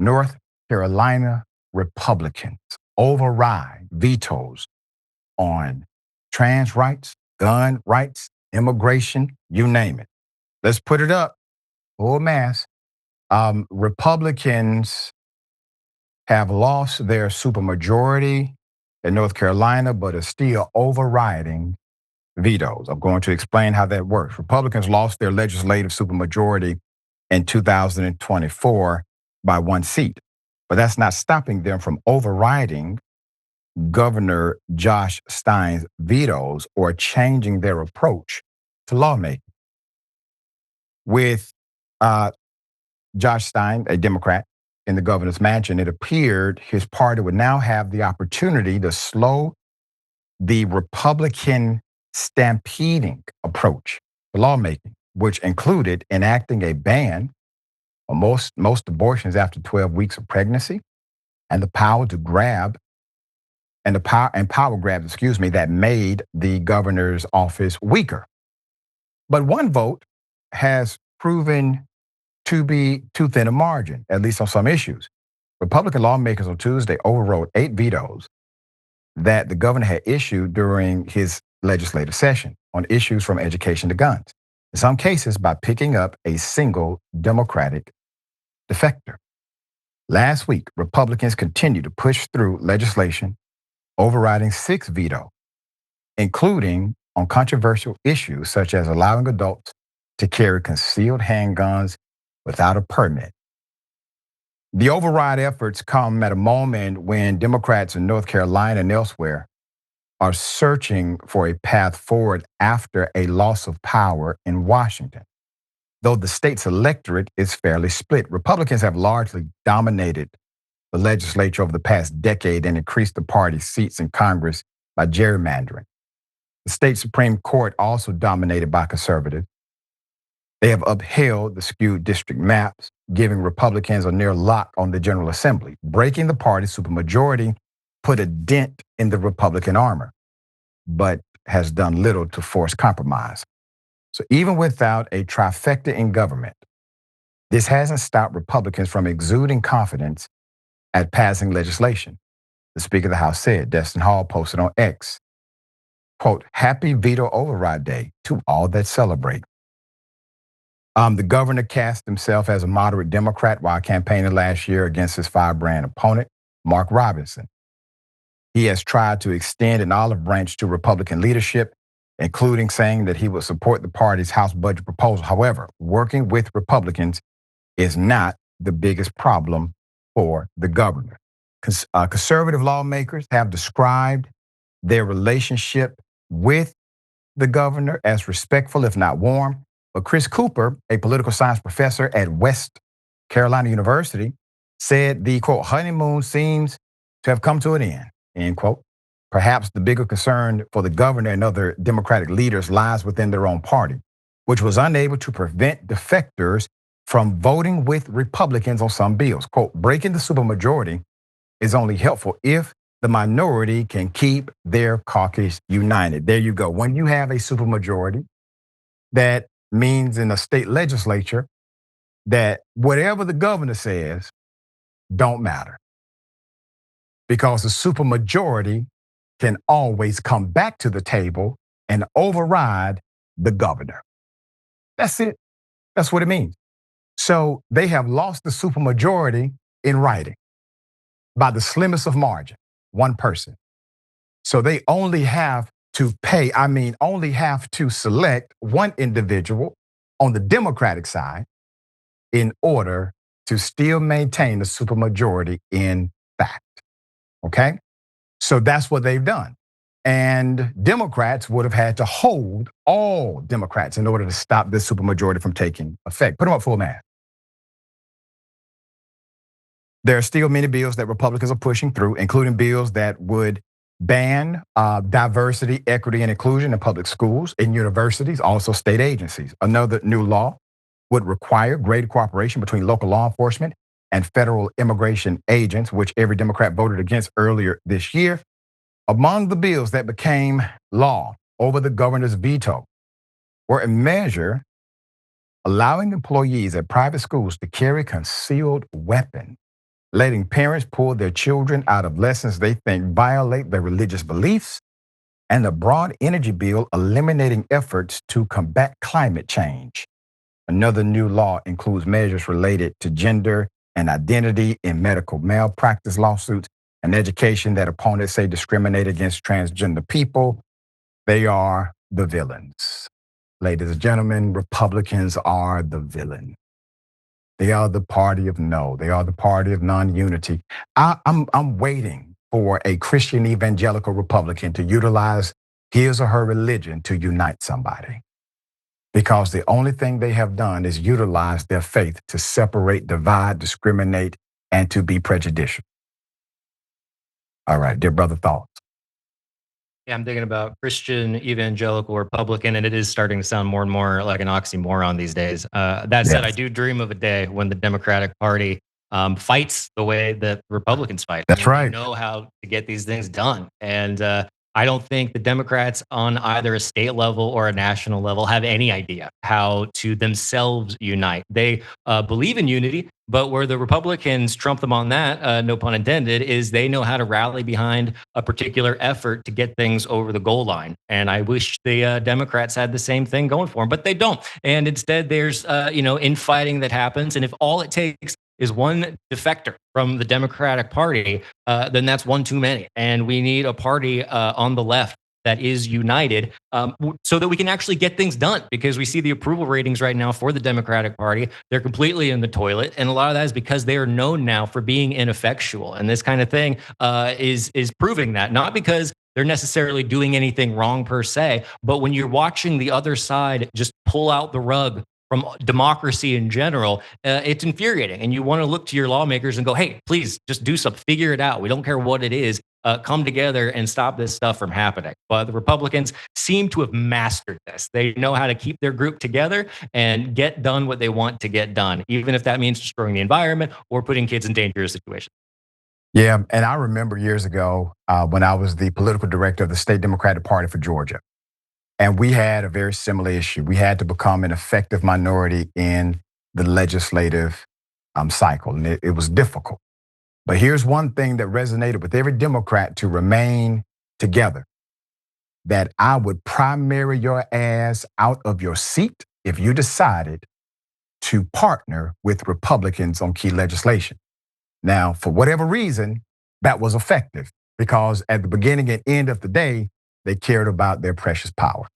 North Carolina Republicans override vetoes on trans rights, gun rights, immigration, you name it. Let's put it up, full mass. Republicans have lost their supermajority in North Carolina, but are still overriding vetoes. I'm going to explain how that works. Republicans lost their legislative supermajority in 2024 by 1 seat, but that's not stopping them from overriding Governor Josh Stein's vetoes or changing their approach to lawmaking. With Josh Stein, a Democrat, in the governor's mansion, it appeared his party would now have the opportunity to slow the Republican stampeding approach to lawmaking, which included enacting a ban on most abortions after 12 weeks of pregnancy, and the power grabs, that made the governor's office weaker. But one vote has proven to be too thin a margin, at least on some issues. Republican lawmakers on Tuesday overrode 8 vetoes that the governor had issued during his legislative session on issues from education to guns, in some cases by picking up a single Democratic defector. Last week, Republicans continued to push through legislation overriding 6 vetoes, including on controversial issues such as allowing adults to carry concealed handguns without a permit. The override efforts come at a moment when Democrats in North Carolina and elsewhere are searching for a path forward after a loss of power in Washington. Though the state's electorate is fairly split, Republicans have largely dominated the legislature over the past decade and increased the party's seats in Congress by gerrymandering. The state Supreme Court also dominated by conservatives. They have upheld the skewed district maps, giving Republicans a near lock on the General Assembly. Breaking the party's supermajority put a dent in the Republican armor, but has done little to force compromise. So even without a trifecta in government, this hasn't stopped Republicans from exuding confidence at passing legislation. The Speaker of the House said, Destin Hall posted on X, quote, "Happy veto override day to all that celebrate." The governor cast himself as a moderate Democrat while campaigning last year against his firebrand opponent, Mark Robinson. He has tried to extend an olive branch to Republican leadership, including saying that he would support the party's House budget proposal. However, working with Republicans is not the biggest problem for the governor. Conservative lawmakers have described their relationship with the governor as respectful, if not warm. But Chris Cooper, a political science professor at West Carolina University, said the, quote, honeymoon seems to have come to an end, end quote. Perhaps the bigger concern for the governor and other Democratic leaders lies within their own party, which was unable to prevent defectors from voting with Republicans on some bills. Quote, breaking the supermajority is only helpful if the minority can keep their caucus united. There you go. When you have a supermajority, that means in a state legislature that whatever the governor says don't matter, because the supermajority can always come back to the table and override the governor. That's it. That's what it means. So they have lost the supermajority in writing by the slimmest of margin, one person. So they only have to only have to select one individual on the Democratic side in order to still maintain the supermajority in fact. Okay? So that's what they've done. And Democrats would have had to hold all Democrats in order to stop this supermajority from taking effect. Put them up full mass. There are still many bills that Republicans are pushing through, including bills that would ban diversity, equity, and inclusion in public schools, in universities, also state agencies. Another new law would require greater cooperation between local law enforcement and federal immigration agents, which every Democrat voted against earlier this year. Among the bills that became law over the governor's veto were a measure allowing employees at private schools to carry concealed weapons letting parents pull their children out of lessons they think violate their religious beliefs, and the broad energy bill eliminating efforts to combat climate change. Another new law includes measures related to gender and identity in medical malpractice lawsuits and education that opponents say discriminate against transgender people. They are the villains. Ladies and gentlemen, Republicans are the villain. They are the party of no. They are the party of non-unity. I'm waiting for a Christian evangelical Republican to utilize his or her religion to unite somebody. Because the only thing they have done is utilize their faith to separate, divide, discriminate, and to be prejudicial. All right, dear brother, thoughts? Yeah, I'm thinking about Christian, evangelical, Republican, and it is starting to sound more and more like an oxymoron these days. That said, I Yes, do dream of a day when the Democratic Party fights the way that Republicans fight. I that's mean, they right. know how to get these things done. And I don't think the Democrats on either a state level or a national level have any idea how to themselves unite. They believe in unity, but where the Republicans trump them on that, no pun intended, is they know how to rally behind a particular effort to get things over the goal line. And I wish the Democrats had the same thing going for them, but they don't. And instead, there's infighting that happens. And if all it takes is one defector from the Democratic Party, then that's one too many. And we need a party on the left that is united so that we can actually get things done, because we see the approval ratings right now for the Democratic Party. They're completely in the toilet. And a lot of that is because they are known now for being ineffectual. And this kind of thing is proving that, not because they're necessarily doing anything wrong per se, but when you're watching the other side just pull out the rug from democracy in general, it's infuriating. And you want to look to your lawmakers and go, hey, please just do something, figure it out. We don't care what it is. Come together and stop this stuff from happening. But the Republicans seem to have mastered this. They know how to keep their group together and get done what they want to get done, even if that means destroying the environment or putting kids in dangerous situations. Yeah, and I remember years ago when I was the political director of the state Democratic Party for Georgia. And we had a very similar issue. We had to become an effective minority in the legislative cycle, and it was difficult. But here's one thing that resonated with every Democrat to remain together: that I would primary your ass out of your seat if you decided to partner with Republicans on key legislation. Now, for whatever reason, that was effective because at the beginning and end of the day, they cared about their precious power.